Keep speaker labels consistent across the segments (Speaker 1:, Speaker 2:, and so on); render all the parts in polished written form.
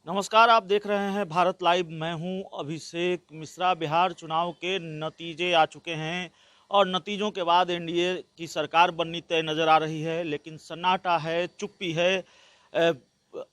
Speaker 1: नमस्कार, आप देख रहे हैं भारत लाइव। मैं हूं अभिषेक मिश्रा। बिहार चुनाव के नतीजे आ चुके हैं और नतीजों के बाद एनडीए की सरकार बननी तय नज़र आ रही है, लेकिन सन्नाटा है, चुप्पी है।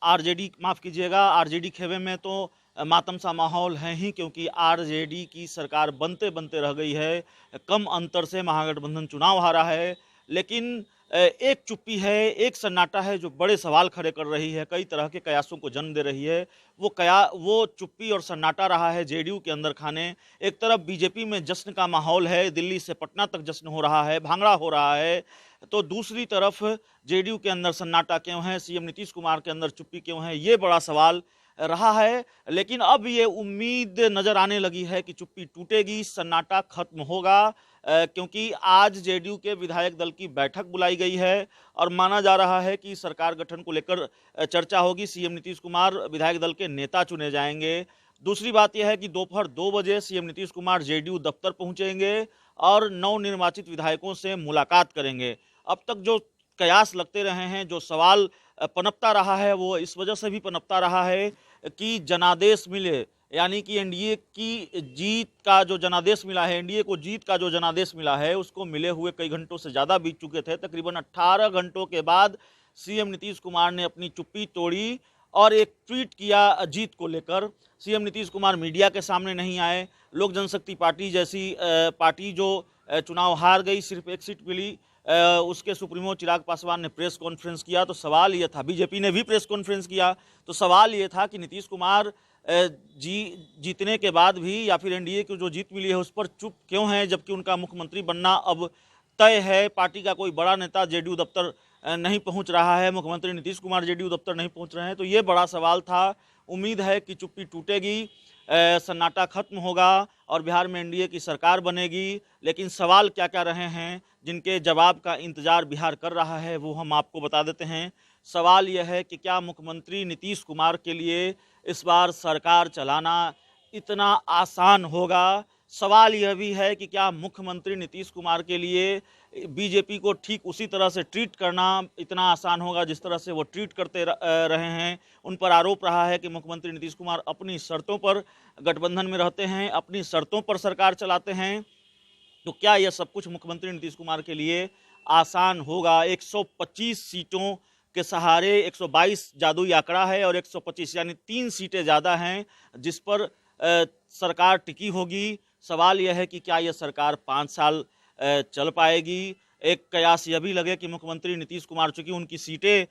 Speaker 1: आरजेडी, माफ़ कीजिएगा, आरजेडी खेमे में तो मातम सा माहौल है ही, क्योंकि आरजेडी की सरकार बनते बनते रह गई है। कम अंतर से महागठबंधन चुनाव हारा है, लेकिन एक चुप्पी है, एक सन्नाटा है जो बड़े सवाल खड़े कर रही है, कई तरह के कयासों को जन्म दे रही है। वो चुप्पी और सन्नाटा रहा है जेडीयू के अंदर खाने। एक तरफ बीजेपी में जश्न का माहौल है, दिल्ली से पटना तक जश्न हो रहा है, भांगड़ा हो रहा है, तो दूसरी तरफ जेडीयू के अंदर सन्नाटा क्यों है, सीएम नीतीश कुमार के अंदर चुप्पी क्यों है, ये बड़ा सवाल रहा है। लेकिन अब ये उम्मीद नजर आने लगी है कि चुप्पी टूटेगी, सन्नाटा खत्म होगा, क्योंकि आज जेडीयू के विधायक दल की बैठक बुलाई गई है और माना जा रहा है कि सरकार गठन को लेकर चर्चा होगी। सीएम नीतीश कुमार विधायक दल के नेता चुने जाएंगे। दूसरी बात यह है कि दोपहर 2 बजे सीएम नीतीश कुमार जेडीयू दफ्तर पहुंचेंगे और नवनिर्वाचित विधायकों से मुलाकात करेंगे। अब तक जो कयास लगते रहे हैं, जो सवाल पनपता रहा है, वो इस वजह से भी पनपता रहा है कि जनादेश मिले, यानी कि एनडीए की जीत का जो जनादेश मिला है, एनडीए को जीत का जो जनादेश मिला है, उसको मिले हुए कई घंटों से ज़्यादा बीत चुके थे। तकरीबन 18 घंटों के बाद सीएम नीतीश कुमार ने अपनी चुप्पी तोड़ी और एक ट्वीट किया जीत को लेकर। सीएम नीतीश कुमार मीडिया के सामने नहीं आए। लोक जनशक्ति पार्टी जैसी पार्टी जो चुनाव हार गई, सिर्फ एक सीट मिली, उसके सुप्रीमो चिराग पासवान ने प्रेस कॉन्फ्रेंस किया। तो सवाल ये था, बीजेपी ने भी प्रेस कॉन्फ्रेंस किया, तो सवाल ये था कि नीतीश कुमार जीतने के बाद भी, या फिर एनडीए को जो जीत मिली है उस पर चुप क्यों है, जबकि उनका मुख्यमंत्री बनना अब तय है। पार्टी का कोई बड़ा नेता जेडीयू दफ्तर नहीं पहुंच रहा है, मुख्यमंत्री नीतीश कुमार जेडीयू दफ्तर नहीं पहुंच रहे हैं, तो ये बड़ा सवाल था। उम्मीद है कि चुप्पी टूटेगी, सन्नाटा खत्म होगा और बिहार में एनडीए की सरकार बनेगी। लेकिन सवाल क्या क्या रहे हैं जिनके जवाब का इंतजार बिहार कर रहा है, वो हम आपको बता देते हैं। सवाल यह है कि क्या मुख्यमंत्री नीतीश कुमार के लिए इस बार सरकार चलाना इतना आसान होगा। सवाल यह भी है कि क्या मुख्यमंत्री नीतीश कुमार के लिए बीजेपी को ठीक उसी तरह से ट्रीट करना इतना आसान होगा जिस तरह से वो ट्रीट करते रहे हैं। उन पर आरोप रहा है कि मुख्यमंत्री नीतीश कुमार अपनी शर्तों पर गठबंधन में रहते हैं, अपनी शर्तों पर सरकार चलाते हैं। तो क्या यह सब कुछ मुख्यमंत्री नीतीश कुमार के लिए आसान होगा। 125 सीटों के सहारे, 122 जादुई आंकड़ा है और 125 यानी 3 सीटें ज़्यादा हैं जिस पर सरकार टिकी होगी। सवाल यह है कि क्या यह सरकार 5 साल चल पाएगी। एक कयास यह भी लगे कि मुख्यमंत्री नीतीश कुमार, चूँकि उनकी सीटें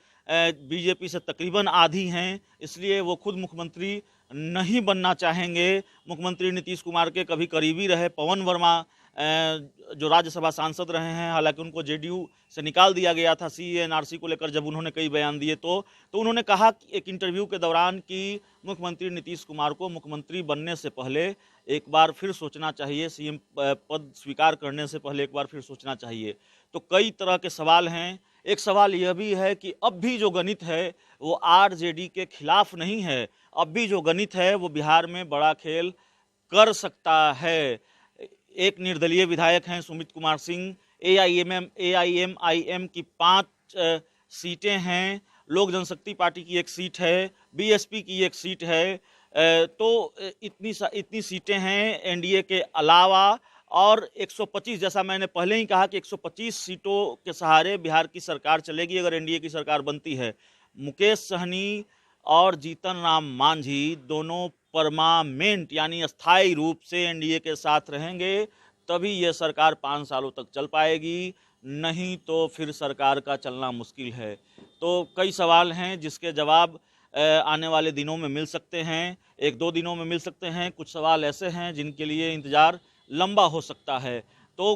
Speaker 1: बीजेपी से तकरीबन आधी हैं, इसलिए वो खुद मुख्यमंत्री नहीं बनना चाहेंगे। मुख्यमंत्री नीतीश कुमार के कभी करीबी रहे पवन वर्मा, जो राज्यसभा सांसद रहे हैं, हालांकि उनको जेडीयू से निकाल दिया गया था सीए एनआरसी को लेकर, जब उन्होंने कई बयान दिए तो उन्होंने कहा कि एक इंटरव्यू के दौरान कि मुख्यमंत्री नीतीश कुमार को मुख्यमंत्री बनने से पहले एक बार फिर सोचना चाहिए, सीएम पद स्वीकार करने से पहले एक बार फिर सोचना चाहिए। तो कई तरह के सवाल हैं। एक सवाल यह भी है कि अब भी जो गणित है वो आरजेडी के खिलाफ नहीं है, अब भी जो गणित है वो बिहार में बड़ा खेल कर सकता है। एक निर्दलीय विधायक हैं सुमित कुमार सिंह, एआईएमआईएम की 5 सीटें हैं, लोक जनशक्ति पार्टी की 1 सीट है, बीएसपी की 1 सीट है, तो इतनी सीटें हैं एनडीए के अलावा। और 125, जैसा मैंने पहले ही कहा कि 125 सीटों के सहारे बिहार की सरकार चलेगी अगर एनडीए की सरकार बनती है। मुकेश सहनी और जीतन राम मांझी दोनों परमानेंट यानी अस्थायी रूप से एनडीए के साथ रहेंगे, तभी यह सरकार 5 सालों तक चल पाएगी, नहीं तो फिर सरकार का चलना मुश्किल है। तो कई सवाल हैं जिसके जवाब आने वाले दिनों में मिल सकते हैं, 1-2 दिनों में मिल सकते हैं। कुछ सवाल ऐसे हैं जिनके लिए इंतज़ार लंबा हो सकता है। तो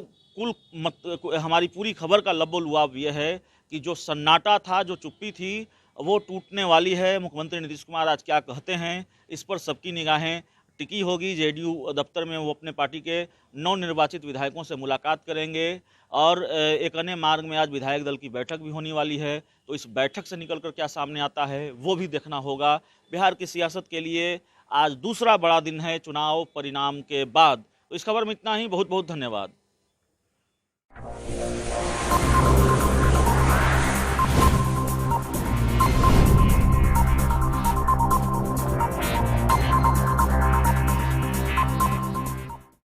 Speaker 1: हमारी पूरी खबर का लबो-लुआब यह है कि जो सन्नाटा था, जो चुप्पी थी, वो टूटने वाली है। मुख्यमंत्री नीतीश कुमार आज क्या कहते हैं, इस पर सबकी निगाहें टिकी होगी। जेडीयू दफ्तर में वो अपने पार्टी के नवनिर्वाचित विधायकों से मुलाकात करेंगे और एक अन्य मार्ग में आज विधायक दल की बैठक भी होने वाली है। तो इस बैठक से निकलकर क्या सामने आता है वो भी देखना होगा। बिहार की सियासत के लिए आज दूसरा बड़ा दिन है चुनाव परिणाम के बाद। तो इस खबर में इतना ही। बहुत बहुत धन्यवाद।